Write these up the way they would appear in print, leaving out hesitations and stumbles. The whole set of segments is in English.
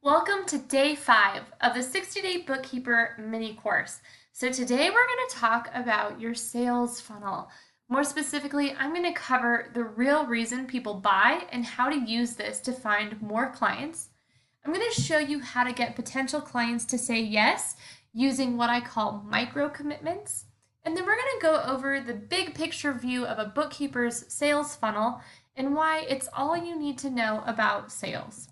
Welcome to day 5 of the 60-day Bookkeeper mini course. So today we're going to talk about your sales funnel. More specifically, I'm going to cover the real reason people buy and how to use this to find more clients. I'm going to show you how to get potential clients to say yes using what I call micro commitments. And then we're going to go over the big picture view of a bookkeeper's sales funnel and why it's all you need to know about sales.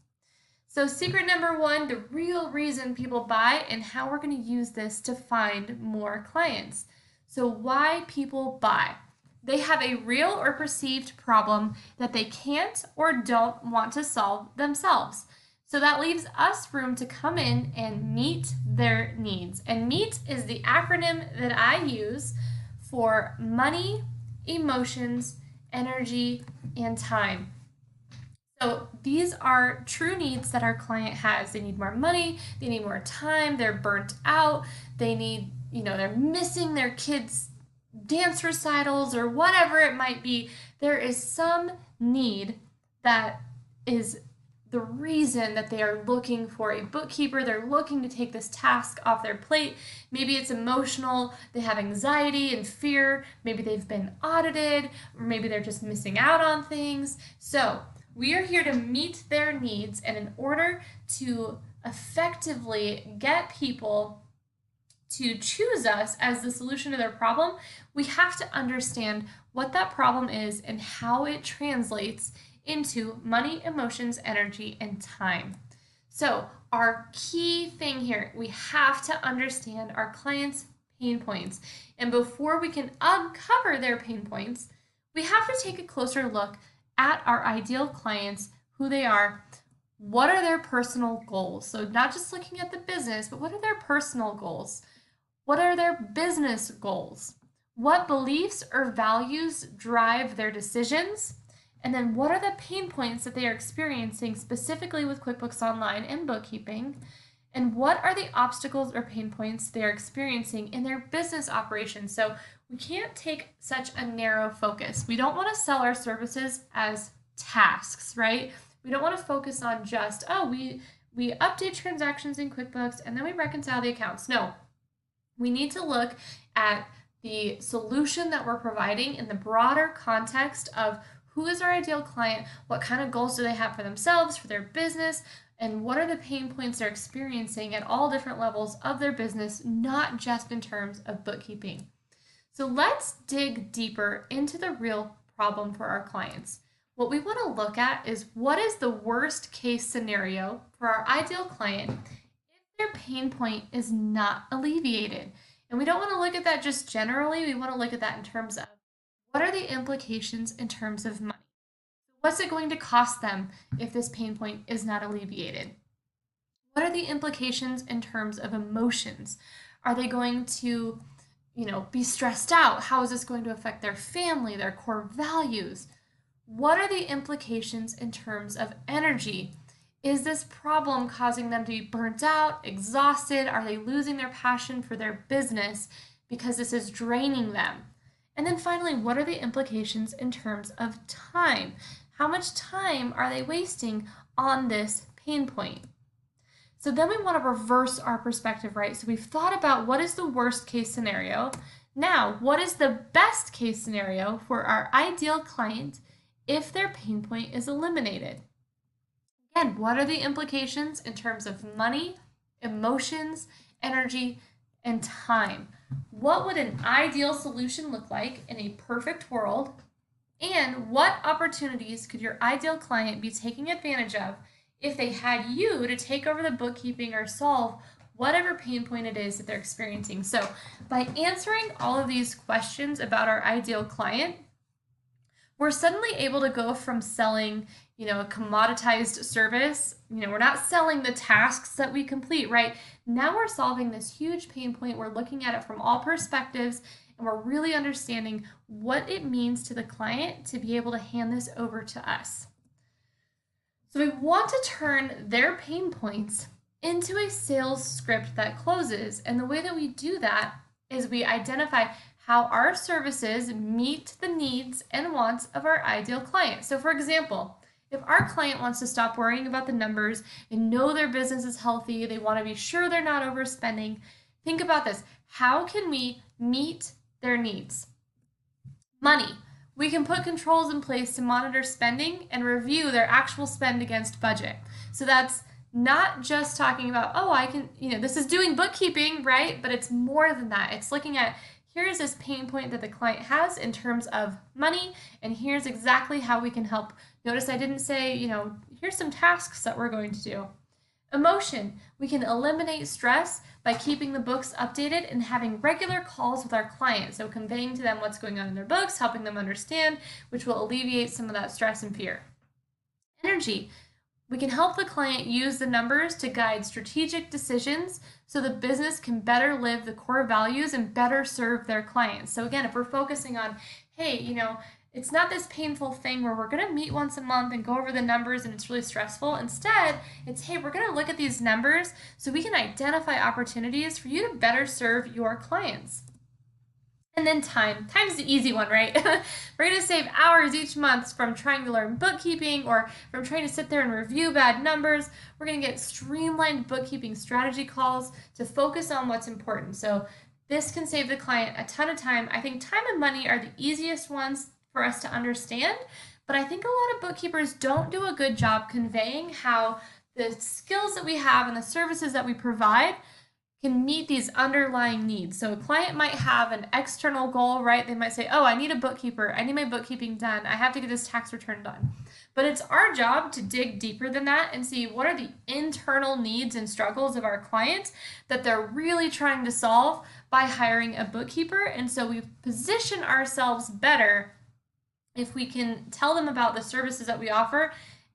So secret number 1, the real reason people buy and how we're going to use this to find more clients. So why people buy. They have a real or perceived problem that they can't or don't want to solve themselves. So that leaves us room to come in and meet their needs. And MEET is the acronym that I use for money, emotions, energy, and time. So these are true needs that our client has. They need more money, they need more time, they're burnt out, they need, they're missing their kids' dance recitals or whatever it might be. There is some need that is the reason that they are looking for a bookkeeper. They're looking to take this task off their plate. Maybe it's emotional, they have anxiety and fear, maybe they've been audited, or maybe they're just missing out on things. So we are here to meet their needs, and in order to effectively get people to choose us as the solution to their problem, we have to understand what that problem is and how it translates into money, emotions, energy, and time. So our key thing here, we have to understand our clients' pain points. And before we can uncover their pain points, we have to take a closer look at our ideal clients, who they are, what are their personal goals. So not just looking at the business, but what are their personal goals? What are their business goals? What beliefs or values drive their decisions? And then what are the pain points that they are experiencing specifically with QuickBooks Online and bookkeeping? And what are the obstacles or pain points they are experiencing in their business operations? So we can't take such a narrow focus. We don't want to sell our services as tasks, right? We don't want to focus on just, we update transactions in QuickBooks and then we reconcile the accounts. No, we need to look at the solution that we're providing in the broader context of who is our ideal client, what kind of goals do they have for themselves, for their business, and what are the pain points they're experiencing at all different levels of their business, not just in terms of bookkeeping. So let's dig deeper into the real problem for our clients. What we want to look at is what is the worst case scenario for our ideal client if their pain point is not alleviated. And we don't want to look at that just generally. We want to look at that in terms of what are the implications in terms of money. What's it going to cost them if this pain point is not alleviated? What are the implications in terms of emotions? Are they going to be stressed out? How is this going to affect their family, their core values? What are the implications in terms of energy? Is this problem causing them to be burnt out, exhausted? Are they losing their passion for their business because this is draining them? And then finally, what are the implications in terms of time? How much time are they wasting on this pain point? So then we want to reverse our perspective, right? So we've thought about what is the worst case scenario. Now, what is the best case scenario for our ideal client if their pain point is eliminated? Again, what are the implications in terms of money, emotions, energy, and time? What would an ideal solution look like in a perfect world? And what opportunities could your ideal client be taking advantage of if they had you to take over the bookkeeping or solve whatever pain point it is that they're experiencing? So by answering all of these questions about our ideal client, we're suddenly able to go from selling, a commoditized service. We're not selling the tasks that we complete, right? Now we're solving this huge pain point. We're looking at it from all perspectives, and we're really understanding what it means to the client to be able to hand this over to us. So we want to turn their pain points into a sales script that closes. And the way that we do that is we identify how our services meet the needs and wants of our ideal client. So for example, If our client wants to stop worrying about the numbers and know their business is healthy, they want to be sure they're not overspending, think about this. How can we meet their needs? Money. We can put controls in place to monitor spending and review their actual spend against budget. So that's not just talking about, oh, I can, this is doing bookkeeping, right? But it's more than that. It's looking at, here's this pain point that the client has in terms of money, and here's exactly how we can help. Notice I didn't say, here's some tasks that we're going to do. Emotion. We can eliminate stress by keeping the books updated and having regular calls with our clients. So conveying to them what's going on in their books, helping them understand, which will alleviate some of that stress and fear. Energy. We can help the client use the numbers to guide strategic decisions so the business can better live the core values and better serve their clients. So again, if we're focusing on, hey, it's not this painful thing where we're going to meet once a month and go over the numbers and it's really stressful. Instead, it's, hey, we're going to look at these numbers so we can identify opportunities for you to better serve your clients. And then time. Time's the easy one, right? We're going to save hours each month from trying to learn bookkeeping or from trying to sit there and review bad numbers. We're going to get streamlined bookkeeping strategy calls to focus on what's important. So this can save the client a ton of time. I think time and money are the easiest ones for us to understand, but I think a lot of bookkeepers don't do a good job conveying how the skills that we have and the services that we provide can meet these underlying needs. So a client might have an external goal, right? They might say, oh, I need a bookkeeper. I need my bookkeeping done. I have to get this tax return done. But it's our job to dig deeper than that and see what are the internal needs and struggles of our clients that they're really trying to solve by hiring a bookkeeper. And so we position ourselves better if we can tell them about the services that we offer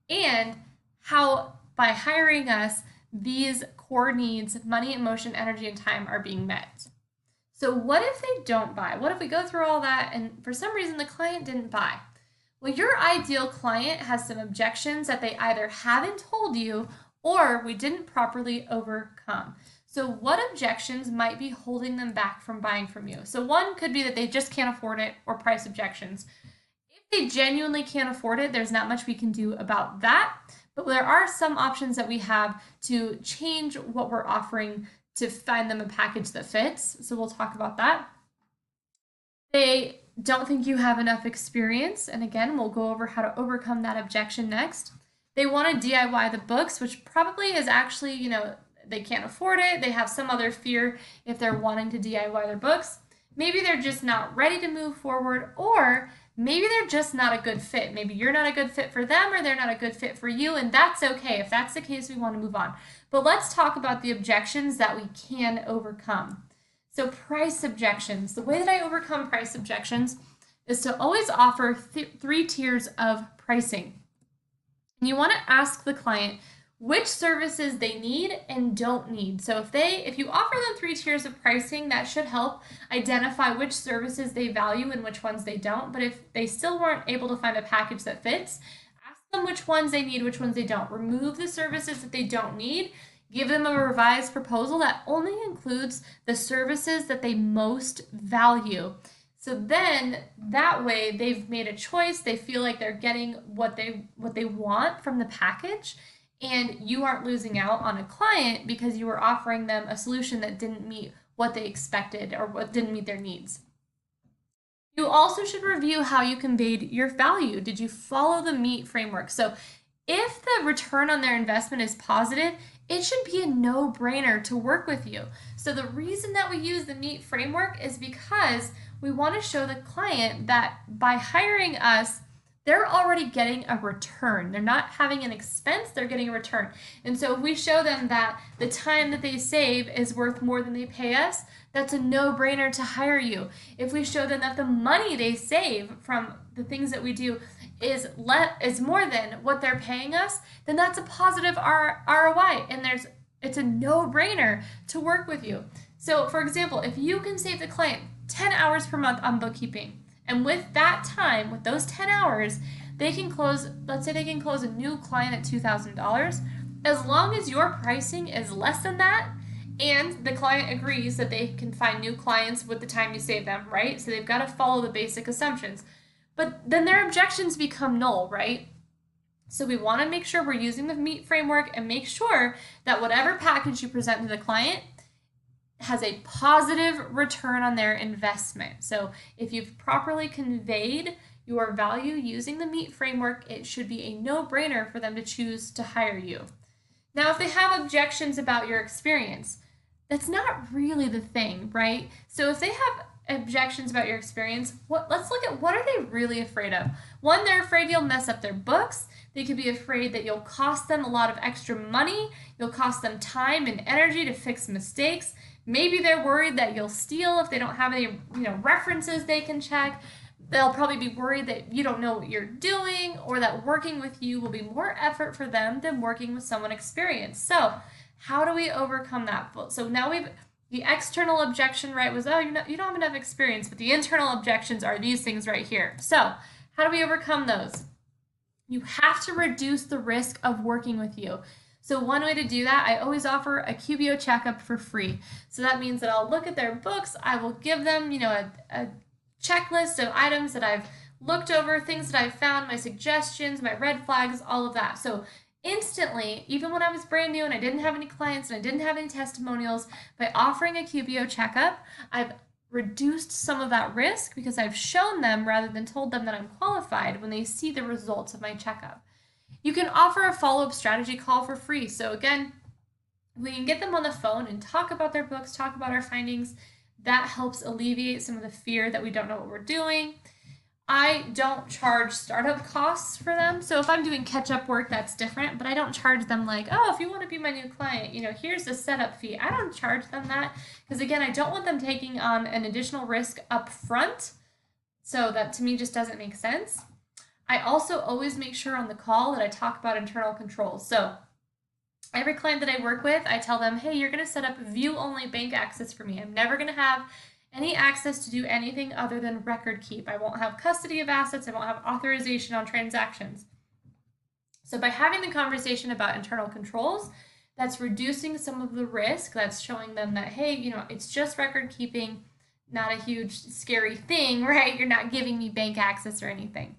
and how by hiring us, these core needs, money, emotion, energy, and time are being met. So what if they don't buy? What if we go through all that and for some reason the client didn't buy? Well, your ideal client has some objections that they either haven't told you or we didn't properly overcome. So what objections might be holding them back from buying from you? So one could be that they just can't afford it or price objections. If they genuinely can't afford it, there's not much we can do about that. But there are some options that we have to change what we're offering to find them a package that fits. So we'll talk about that. They don't think you have enough experience. And again, we'll go over how to overcome that objection next. They want to DIY the books, which probably is actually, they can't afford it. They have some other fear if they're wanting to DIY their books. Maybe they're just not ready to move forward, or maybe they're just not a good fit. Maybe you're not a good fit for them or they're not a good fit for you, and that's okay. If that's the case, we want to move on. But let's talk about the objections that we can overcome. So price objections. The way that I overcome price objections is to always offer three tiers of pricing. And you want to ask the client which services they need and don't need. So if you offer them three tiers of pricing, that should help identify which services they value and which ones they don't. But if they still weren't able to find a package that fits, ask them which ones they need, which ones they don't. Remove the services that they don't need. Give them a revised proposal that only includes the services that they most value. So then that way they've made a choice. They feel like they're getting what they want from the package. And you aren't losing out on a client because you were offering them a solution that didn't meet what they expected or what didn't meet their needs. You also should review how you conveyed your value. Did you follow the MEAT framework? So if the return on their investment is positive, it should be a no-brainer to work with you. So the reason that we use the MEAT framework is because we want to show the client that by hiring us, they're already getting a return. They're not having an expense, they're getting a return. And so if we show them that the time that they save is worth more than they pay us, that's a no-brainer to hire you. If we show them that the money they save from the things that we do is more than what they're paying us, then that's a positive ROI, and it's a no-brainer to work with you. So for example, if you can save the client 10 hours per month on bookkeeping, and with that time, with those 10 hours, they can close, let's say they can close a new client at $2,000. As long as your pricing is less than that, and the client agrees that they can find new clients with the time you save them, right? So they've got to follow the basic assumptions. But then their objections become null, right? So we want to make sure we're using the MEAT framework and make sure that whatever package you present to the client has a positive return on their investment. So if you've properly conveyed your value using the MEAT framework, it should be a no-brainer for them to choose to hire you. Now, if they have objections about your experience, that's not really the thing, right? So if they have objections about your experience, let's look at what are they really afraid of. One, they're afraid you'll mess up their books. They could be afraid that you'll cost them a lot of extra money. You'll cost them time and energy to fix mistakes. Maybe they're worried that you'll steal if they don't have any, references they can check. They'll probably be worried that you don't know what you're doing, or that working with you will be more effort for them than working with someone experienced. So how do we overcome that? So now the external objection, right, was, oh, you don't have enough experience, but the internal objections are these things right here. So how do we overcome those? You have to reduce the risk of working with you. So one way to do that, I always offer a QBO checkup for free. So that means that I'll look at their books, I will give them, a checklist of items that I've looked over, things that I've found, my suggestions, my red flags, all of that. So instantly, even when I was brand new and I didn't have any clients and I didn't have any testimonials, by offering a QBO checkup, I've reduced some of that risk because I've shown them rather than told them that I'm qualified when they see the results of my checkup. You can offer a follow-up strategy call for free. So again, we can get them on the phone and talk about their books, talk about our findings. That helps alleviate some of the fear that we don't know what we're doing. I don't charge startup costs for them. So if I'm doing catch-up work, that's different, but I don't charge them like, oh, if you want to be my new client, here's the setup fee. I don't charge them that because, again, I don't want them taking on an additional risk up front. So that to me just doesn't make sense. I also always make sure on the call that I talk about internal controls. So every client that I work with, I tell them, hey, you're going to set up view-only bank access for me. I'm never going to have any access to do anything other than record keep. I won't have custody of assets. I won't have authorization on transactions. So by having the conversation about internal controls, that's reducing some of the risk. That's showing them that, hey, it's just record keeping, not a huge scary thing, right? You're not giving me bank access or anything.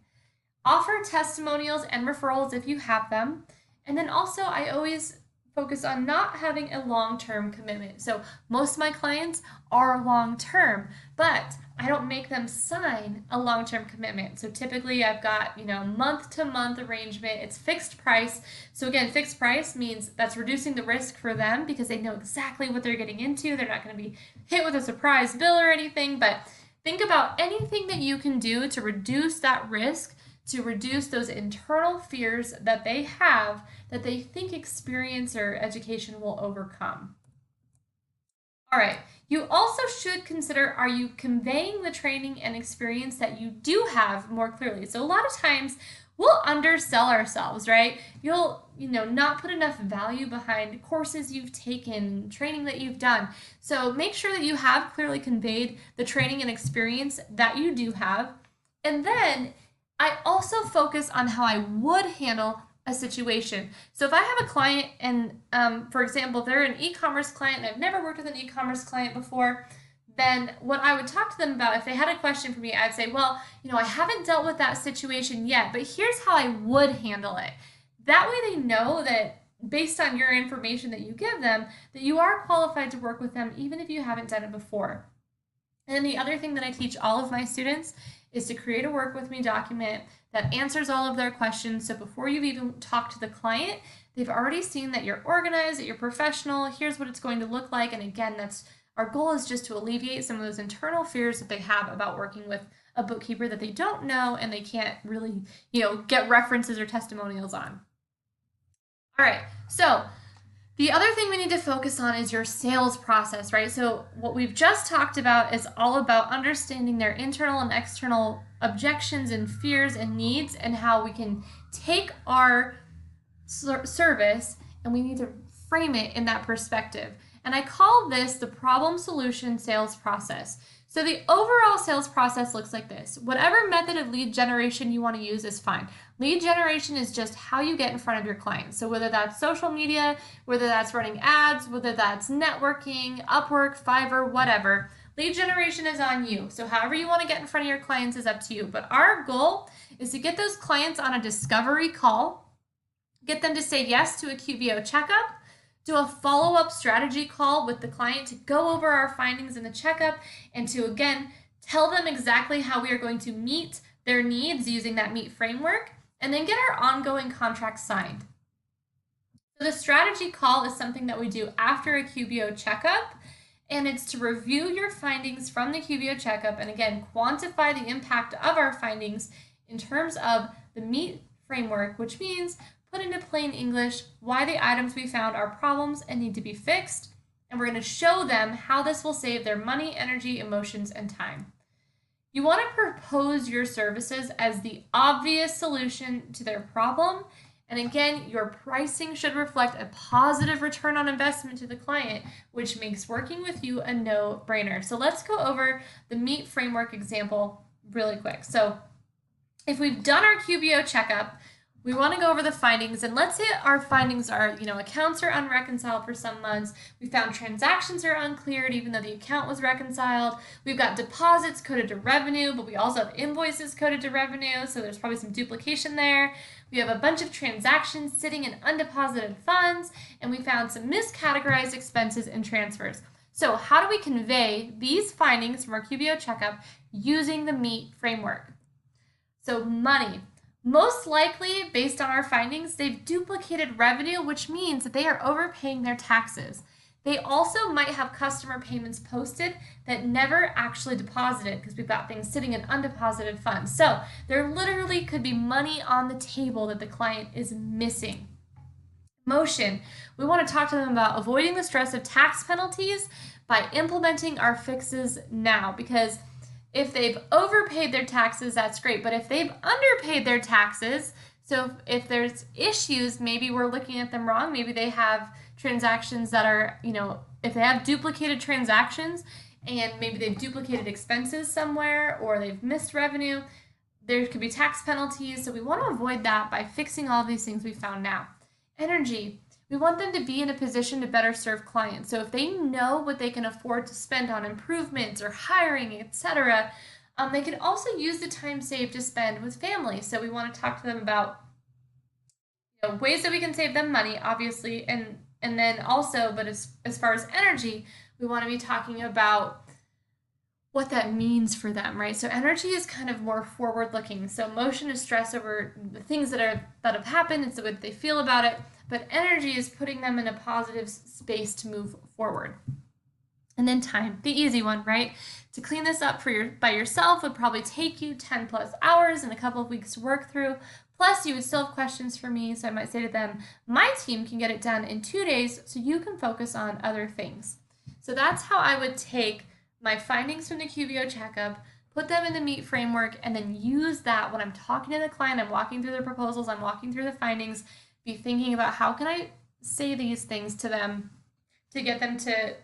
Offer testimonials and referrals if you have them. And then also I always focus on not having a long-term commitment. So most of my clients are long-term, but I don't make them sign a long-term commitment. So typically I've got, month-to-month arrangement. It's fixed price. So again, fixed price means that's reducing the risk for them because they know exactly what they're getting into. They're not going to be hit with a surprise bill or anything, but think about anything that you can do to reduce that risk, to reduce those internal fears that they have that they think experience or education will overcome. All right, you also should consider, are you conveying the training and experience that you do have more clearly? So a lot of times we'll undersell ourselves, right? You'll, not put enough value behind courses you've taken, training that you've done. So make sure that you have clearly conveyed the training and experience that you do have. And then I also focus on how I would handle a situation. So if I have a client and, for example, if they're an e-commerce client and I've never worked with an e-commerce client before, then what I would talk to them about, if they had a question for me, I'd say, well, I haven't dealt with that situation yet, but here's how I would handle it. That way they know that based on your information that you give them, that you are qualified to work with them even if you haven't done it before. And then the other thing that I teach all of my students is to create a work with me document that answers all of their questions. So before you even talk to the client, they've already seen that you're organized, that you're professional. Here's what it's going to look like. And again, that's our goal, is just to alleviate some of those internal fears that they have about working with a bookkeeper that they don't know and they can't really, get references or testimonials on. All right, so the other thing we need to focus on is your sales process, right? So what we've just talked about is all about understanding their internal and external objections and fears and needs, and how we can take our service and we need to frame it in that perspective. And I call this the problem solution sales process. So the overall sales process looks like this. Whatever method of lead generation you want to use is fine. Lead generation is just how you get in front of your clients. So whether that's social media, whether that's running ads, whether that's networking, Upwork, Fiverr, whatever, lead generation is on you. So however you want to get in front of your clients is up to you. But our goal is to get those clients on a discovery call. Get them to say yes to a QBO checkup, do a follow-up strategy call with the client to go over our findings in the checkup and to, again, tell them exactly how we are going to meet their needs using that MEET framework, and then get our ongoing contract signed. So the strategy call is something that we do after a QBO checkup, and it's to review your findings from the QBO checkup and, again, quantify the impact of our findings in terms of the MEET framework, which means put into plain English why the items we found are problems and need to be fixed, and we're going to show them how this will save their money, energy, emotions, and time. You want to propose your services as the obvious solution to their problem, and again, your pricing should reflect a positive return on investment to the client, which makes working with you a no-brainer. So let's go over the MEET framework example really quick. So if we've done our QBO checkup, we want to go over the findings, and let's say our findings are, accounts are unreconciled for some months. We found transactions are uncleared even though the account was reconciled. We've got deposits coded to revenue, but we also have invoices coded to revenue, so there's probably some duplication there. We have a bunch of transactions sitting in undeposited funds, and we found some miscategorized expenses and transfers. So how do we convey these findings from our QBO checkup using the MEET framework? So money. Most likely, based on our findings, they've duplicated revenue, which means that they are overpaying their taxes. They also might have customer payments posted that never actually deposited because we've got things sitting in undeposited funds. So there literally could be money on the table that the client is missing. Motion. We want to talk to them about avoiding the stress of tax penalties by implementing our fixes now, because if they've overpaid their taxes, that's great. But if they've underpaid their taxes, so if there's issues, maybe we're looking at them wrong. Maybe they have transactions that are, if they have duplicated transactions and maybe they've duplicated expenses somewhere or they've missed revenue, there could be tax penalties. So we want to avoid that by fixing all these things we found now. Energy. We want them to be in a position to better serve clients. So if they know what they can afford to spend on improvements or hiring, etc., they can also use the time saved to spend with family. So we want to talk to them about ways that we can save them money, obviously, and then also, but as far as energy, we want to be talking about what that means for them, right? So energy is kind of more forward-looking. So emotion is stress over the things that have happened and so what they feel about it. But energy is putting them in a positive space to move forward. And then time, the easy one, right? To clean this up by yourself would probably take you 10 plus hours and a couple of weeks to work through. Plus, you would still have questions for me, so I might say to them, my team can get it done in 2 days so you can focus on other things. So that's how I would take my findings from the QBO checkup, put them in the MEET framework, and then use that when I'm talking to the client, I'm walking through their proposals, I'm walking through the findings, be thinking about how can I say these things to them to get them to,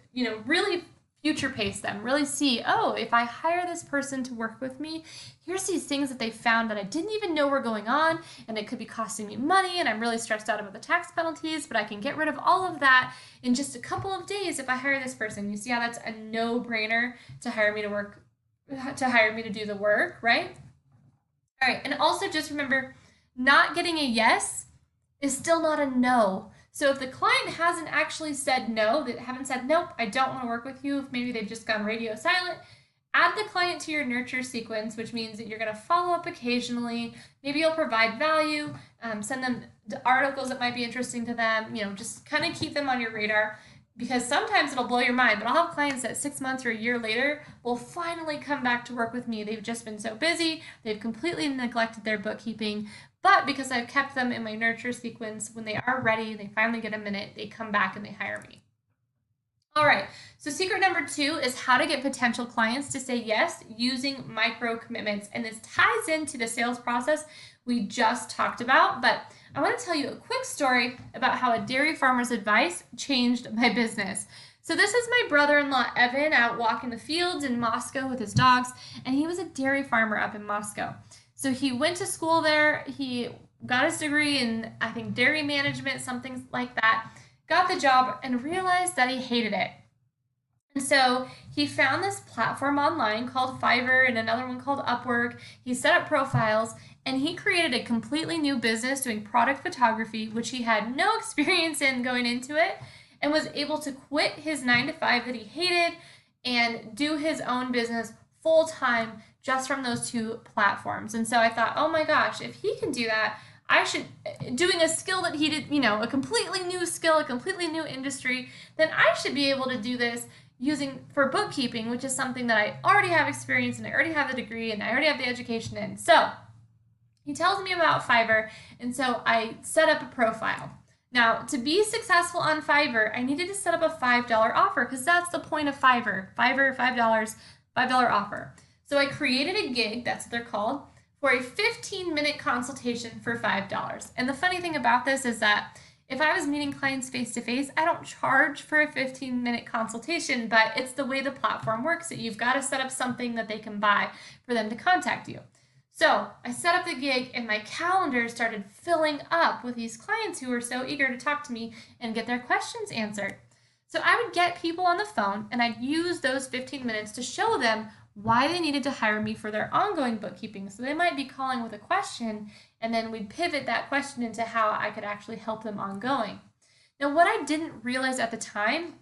really future pace them, really see, oh, if I hire this person to work with me, here's these things that they found that I didn't even know were going on, and it could be costing me money, and I'm really stressed out about the tax penalties, but I can get rid of all of that in just a couple of days if I hire this person. You see how that's a no-brainer to hire me to do the work, right? All right, and also just remember, not getting a yes is still not a no. So if the client hasn't actually said no, they haven't said, nope, I don't want to work with you, if maybe they've just gone radio silent, add the client to your nurture sequence, which means that you're going to follow up occasionally. Maybe you'll provide value, send them articles that might be interesting to them, just kind of keep them on your radar, because sometimes it'll blow your mind, but I'll have clients that 6 months or a year later will finally come back to work with me. They've just been so busy, they've completely neglected their bookkeeping, but because I've kept them in my nurture sequence, when they are ready, they finally get a minute, they come back and they hire me. All right, so secret number 2 is how to get potential clients to say yes using micro commitments. And this ties into the sales process we just talked about, but I want to tell you a quick story about how a dairy farmer's advice changed my business. So this is my brother-in-law, Evan, out walking the fields in Moscow with his dogs, and he was a dairy farmer up in Moscow. So he went to school there, he got his degree in, I think, dairy management, something like that, got the job, and realized that he hated it. And so he found this platform online called Fiverr and another one called Upwork. He set up profiles and he created a completely new business doing product photography, which he had no experience in going into it, and was able to quit his 9 to 5 that he hated and do his own business full time just from those two platforms. And so I thought, oh my gosh, if he can do that, I should, doing a skill that he did, a completely new skill, a completely new industry, then I should be able to do this using for bookkeeping, which is something that I already have experience in, I already have the degree, and I already have the education in. So he tells me about Fiverr, and so I set up a profile. Now, to be successful on Fiverr, I needed to set up a $5 offer because that's the point of Fiverr. Fiverr, $5 offer. So I created a gig, that's what they're called, for a 15-minute consultation for $5. And the funny thing about this is that if I was meeting clients face-to-face, I don't charge for a 15-minute consultation, but it's the way the platform works that you've got to set up something that they can buy for them to contact you. So I set up the gig and my calendar started filling up with these clients who were so eager to talk to me and get their questions answered. So I would get people on the phone and I'd use those 15 minutes to show them why they needed to hire me for their ongoing bookkeeping. So they might be calling with a question, and then we'd pivot that question into how I could actually help them ongoing. Now, what I didn't realize at the time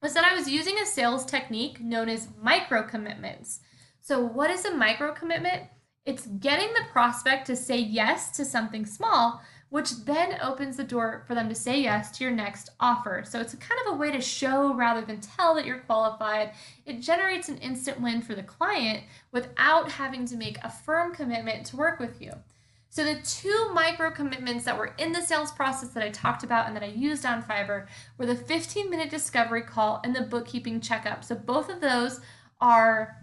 was that I was using a sales technique known as micro commitments. So what is a micro commitment? It's getting the prospect to say yes to something small, which then opens the door for them to say yes to your next offer. So it's kind of a way to show rather than tell that you're qualified. It generates an instant win for the client without having to make a firm commitment to work with you. So the two micro commitments that were in the sales process that I talked about and that I used on Fiverr were the 15-minute discovery call and the bookkeeping checkup. So both of those are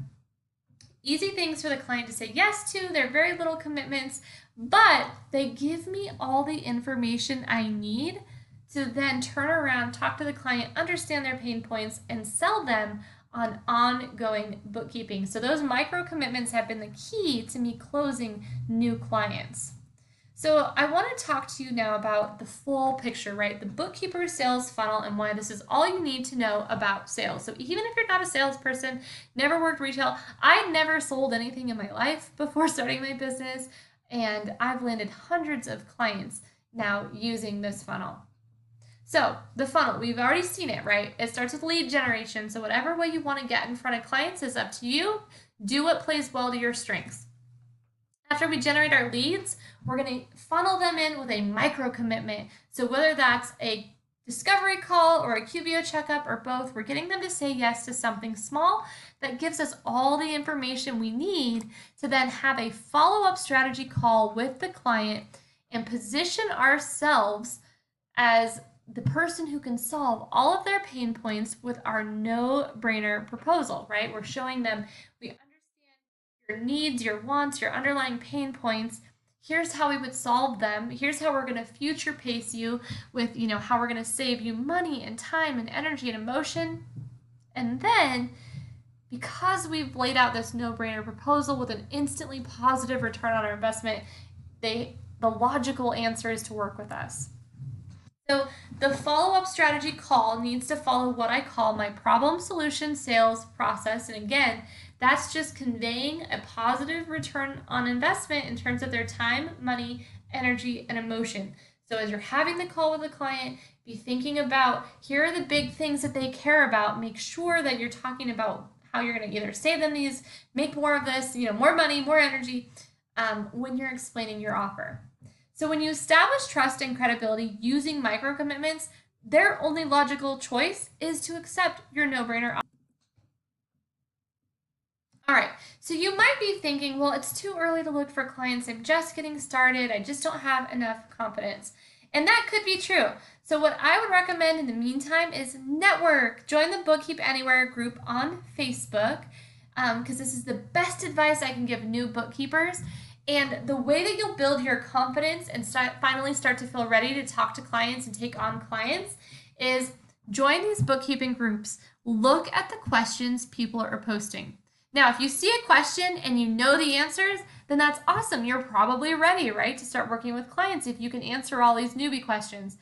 easy things for the client to say yes to. They're very little commitments, but they give me all the information I need to then turn around, talk to the client, understand their pain points, and sell them on ongoing bookkeeping. So those micro commitments have been the key to me closing new clients. So I want to talk to you now about the full picture, right? The bookkeeper sales funnel and why this is all you need to know about sales. So even if you're not a salesperson, never worked retail, I never sold anything in my life before starting my business, and I've landed hundreds of clients now using this funnel. So the funnel, we've already seen it, right? It starts with lead generation. So whatever way you want to get in front of clients is up to you. Do what plays well to your strengths. After we generate our leads, we're going to funnel them in with a micro commitment. So whether that's a discovery call or a QBO checkup or both, we're getting them to say yes to something small that gives us all the information we need to then have a follow-up strategy call with the client and position ourselves as the person who can solve all of their pain points with our no-brainer proposal, right? We're showing them we understand your needs, your wants, your underlying pain points. Here's how we would solve them. Here's how we're going to future pace you with, how we're going to save you money and time and energy and emotion. And then, because we've laid out this no-brainer proposal with an instantly positive return on our investment, the logical answer is to work with us. So the follow-up strategy call needs to follow what I call my problem solution sales process. And again, that's just conveying a positive return on investment in terms of their time, money, energy, and emotion. So as you're having the call with the client, be thinking about, here are the big things that they care about. Make sure that you're talking about how you're going to either save them these, make more of this, more money, more energy, when you're explaining your offer. So when you establish trust and credibility using micro commitments, their only logical choice is to accept your no-brainer offer. All right, so you might be thinking, well, it's too early to look for clients. I'm just getting started. I just don't have enough confidence. And that could be true. So what I would recommend in the meantime is network. Join the Bookkeep Anywhere group on Facebook, because this is the best advice I can give new bookkeepers. And the way that you'll build your confidence and finally start to feel ready to talk to clients and take on clients is join these bookkeeping groups. Look at the questions people are posting. Now, if you see a question and you know the answers, then that's awesome. You're probably ready, right, to start working with clients if you can answer all these newbie questions.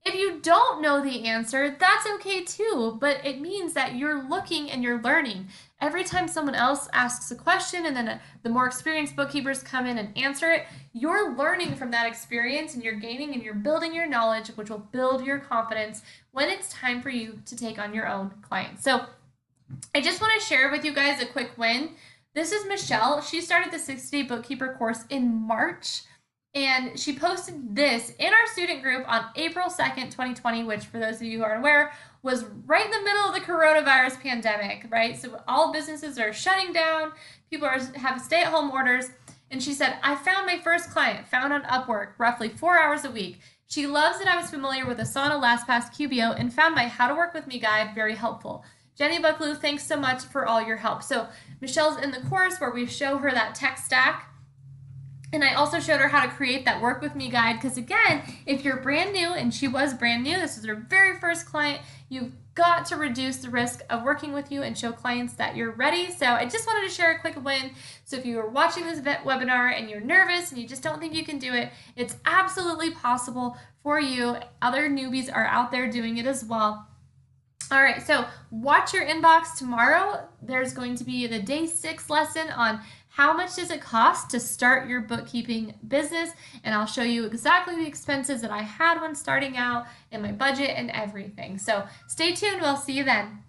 If you don't know the answer, that's okay too, but it means that you're looking and you're learning. Every time someone else asks a question and then the more experienced bookkeepers come in and answer it, you're learning from that experience and you're gaining and you're building your knowledge, which will build your confidence when it's time for you to take on your own clients. So I just want to share with you guys a quick win. This is Michelle. She started the 60-day bookkeeper course in March. And she posted this in our student group on April 2nd, 2020, which for those of you who aren't aware, was right in the middle of the coronavirus pandemic, right? So all businesses are shutting down, people have stay-at-home orders. And she said, I found my first client, found on Upwork, roughly 4 hours a week. She loves that I was familiar with Asana, LastPass, QBO, and found my How to Work With Me guide very helpful. Jenny Bucklew, thanks so much for all your help. So Michelle's in the course where we show her that tech stack. And I also showed her how to create that Work With Me guide, because again, if you're brand new, and she was brand new, this is her very first client, you've got to reduce the risk of working with you and show clients that you're ready. So I just wanted to share a quick win. So if you are watching this webinar and you're nervous and you just don't think you can do it, it's absolutely possible for you. Other newbies are out there doing it as well. All right, so watch your inbox tomorrow. There's going to be the day 6 lesson on how much does it cost to start your bookkeeping business, and I'll show you exactly the expenses that I had when starting out and my budget and everything. So stay tuned. We'll see you then.